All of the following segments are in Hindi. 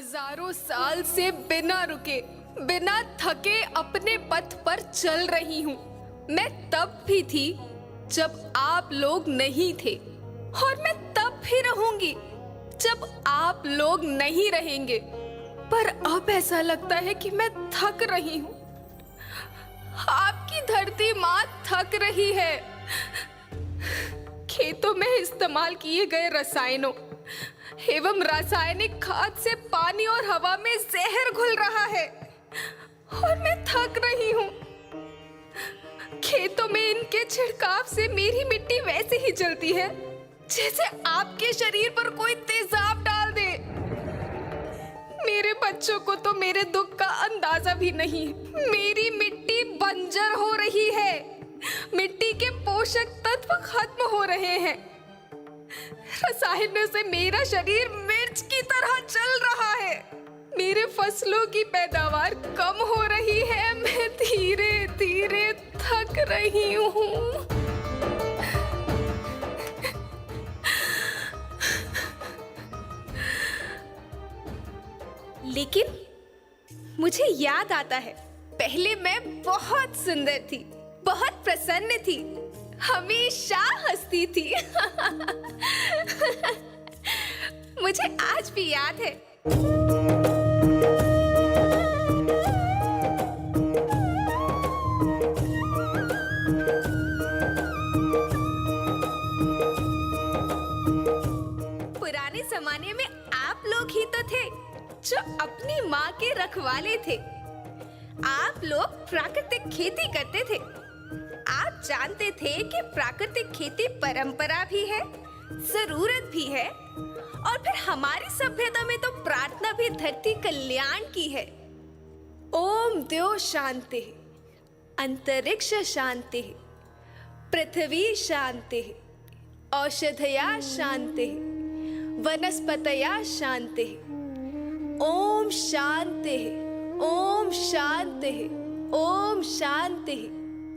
हजारों साल से बिना रुके बिना थके अपने पथ पर चल रही हूँ। मैं तब भी थी जब आप लोग नहीं थे और मैं तब भी रहूंगी जब आप लोग नहीं रहेंगे। पर अब ऐसा लगता है कि मैं थक रही हूँ। आपकी धरती माँ थक रही है। खेतों में इस्तेमाल किए गए रसायनों एवं रासायनिक खाद से पानी और हवा में जहर घुल रहा है और मैं थक रही हूँ। खेतों में इनके छिड़काव से मेरी मिट्टी वैसे ही जलती है जैसे आपके शरीर पर कोई तेजाब डाल दे। मेरे बच्चों को तो मेरे दुख का अंदाजा भी नहीं। मेरी मिट्टी बंजर हो रही है। मिट्टी के पोषक तत्व खत्म हो रहे हैं। रसायनों से मेरा शरीर मिर्च की तरह जल रहा है। मेरे फसलों की पैदावार कम हो रही है। मैं धीरे धीरे थक रही हूँ। लेकिन मुझे याद आता है, पहले मैं बहुत सुंदर थी, बहुत प्रसन्न थी, हमेशा हंसती थी। मुझे आज भी याद है। पुराने जमाने में आप लोग ही तो थे जो अपनी माँ के रखवाले थे। आप लोग प्राकृतिक खेती करते थे। आप जानते थे कि प्राकृतिक खेती परंपरा भी है, जरूरत भी है, और फिर हमारी सभ्यता में तो प्रार्थना भी धरती कल्याण की है। ओम द्यो शांति, अंतरिक्ष शांति, पृथ्वी शांति, औषधया शांति, वनस्पतया शांति। ओम शांति, ओम शांति, ओम शांति।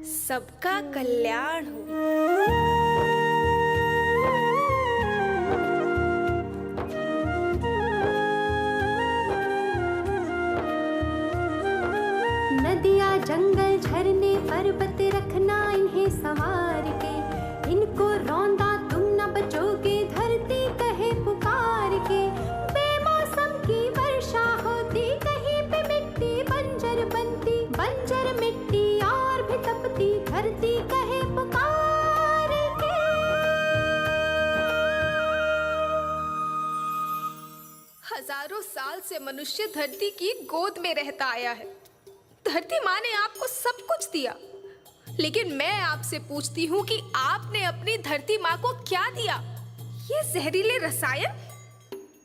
सबका कल्याण हो। नदियाँ जंगल झरने पर्वत रखना इन्हें संवार के, इनको रौंदा तुम न बचोगे धरती कहे पुकार के। बेमौसम की वर्षा होती, कहीं पे मिट्टी बंजर बनती, बंजर मिट्टी और भी तपती, धरती कहे पुकार के। हजारों साल से मनुष्य धरती की गोद में रहता आया है। धरती माँ ने आपको सब कुछ दिया, लेकिन मैं आपसे पूछती हूँ कि आपने अपनी धरती माँ को क्या दिया? ये जहरीले रसायन,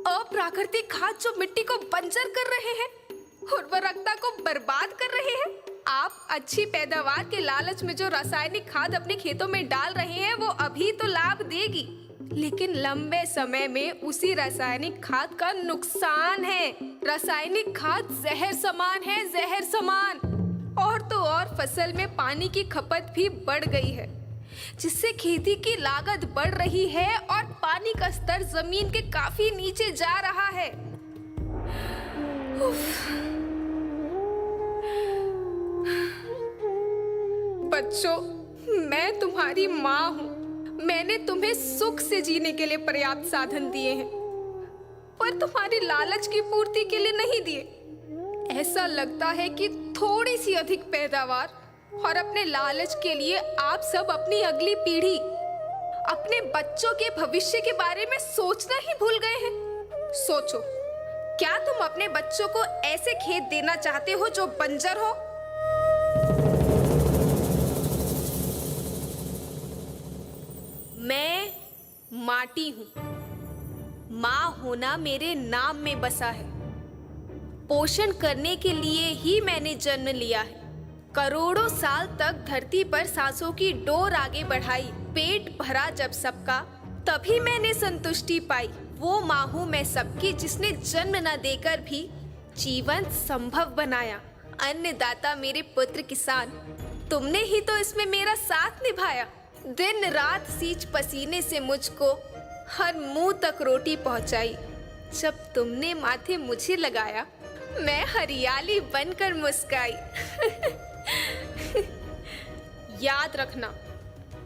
अप्राकृतिक खाद जो मिट्टी को बंजर कर रहे हैं, उर्वरकता को बर्बाद कर रहे हैं। आप अच्छी पैदावार के लालच में जो रासायनिक खाद अपने खेतों में डाल रहे हैं वो अभी तो लाभ देगी, लेकिन लंबे समय में उसी रासायनिक खाद का नुकसान है। रासायनिक खाद जहर समान है, जहर समान। और तो और फसल में पानी की खपत भी बढ़ गई है, जिससे खेती की लागत बढ़ रही है और पानी का स्तर जमीन के काफी नीचे जा रहा है। बच्चों, मैं तुम्हारी माँ हूँ। मैंने तुम्हें सुख से जीने के लिए पर्याप्त साधन दिए हैं, पर तुम्हारी लालच की पूर्ति के लिए नहीं दिए। ऐसा लगता है कि थोड़ी सी अधिक पैदावार और अपने लालच के लिए आप सब अपनी अगली पीढ़ी, अपने बच्चों के भविष्य के बारे में सोचना ही भूल गए हैं। सोचो, क्या तुम अपने बच्चों को ऐसे खेत देना चाहते हो जो बंजर हो? मैं माटी हूँ। माँ होना मेरे नाम में बसा है। पोषण करने के लिए ही मैंने जन्म लिया है। करोड़ों साल तक धरती पर सांसों की डोर आगे बढ़ाई। पेट भरा जब सबका, तभी मैंने संतुष्टि पाई। वो माँ हूँ मैं सबकी, जिसने जन्म न देकर भी जीवन संभव बनाया। अन्नदाता मेरे पुत्र किसान, तुमने ही तो इसमें मेरा साथ निभाया। दिन रात सींच पसीने से मुझको हर मुंह तक रोटी पहुंचाई। जब तुमने माथे मुझे लगाया, मैं हरियाली बनकर मुस्काई। याद रखना,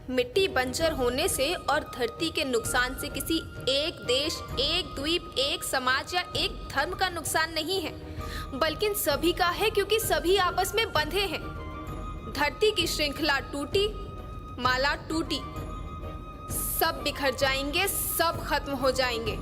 मिट्टी बंजर होने से और धरती के नुकसान से किसी एक देश, एक द्वीप, एक समाज या एक धर्म का नुकसान नहीं है, बल्कि सभी का है, क्योंकि सभी आपस में बंधे हैं। धरती की श्रृंखला टूटी, माला टूटी, सब बिखर जाएंगे, सब खत्म हो जाएंगे।